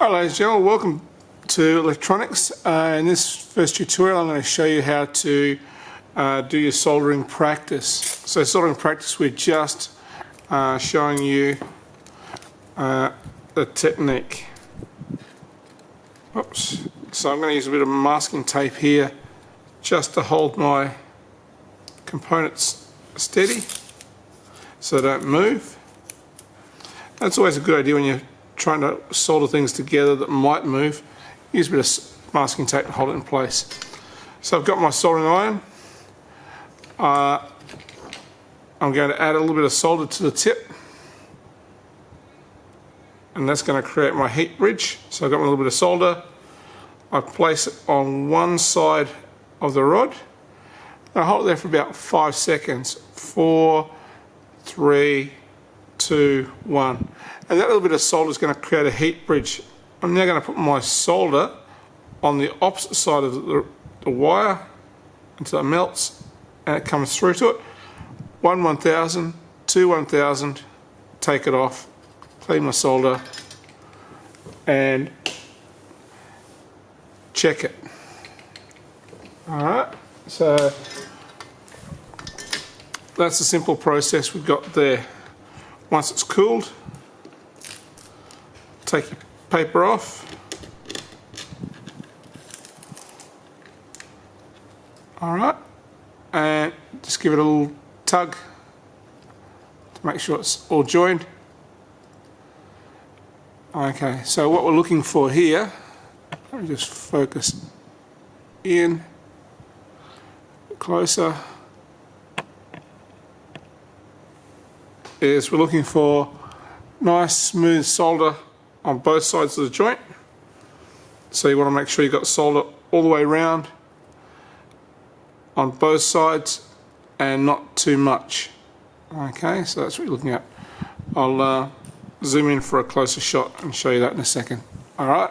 Hi ladies and gentlemen, welcome to electronics. In this first tutorial I'm going to show you how to do your soldering practice. So soldering practice, we're just showing you the technique. Oops. So I'm going to use a bit of masking tape here just to hold my components steady so they don't move. That's always a good idea when you're trying to solder things together that might move. Use a bit of masking tape to hold it in place. So I've got my soldering iron. I'm going to add a little bit of solder to the tip, and that's going to create my heat bridge. So I've got a little bit of solder. I place it on one side of the rod. I hold it there for about 5 seconds. 4, 3, 2, 1. And that little bit of solder is going to create a heat bridge. I'm now going to put my solder on the opposite side of the wire until it melts and it comes through to it. 1 1000, 2 1000, take it off, clean my solder and check it. Alright, so that's a simple process we've got there. Once it's cooled, take your paper off. Alright, and just give it a little tug to make sure it's all joined. Okay, so what we're looking for here, let me just focus in closer, is we're looking for nice smooth solder on both sides of the joint. So you want to make sure you've got solder all the way around on both sides and not too much. Okay, so that's what you're looking at. I'll zoom in for a closer shot and show you that in a second. Alright.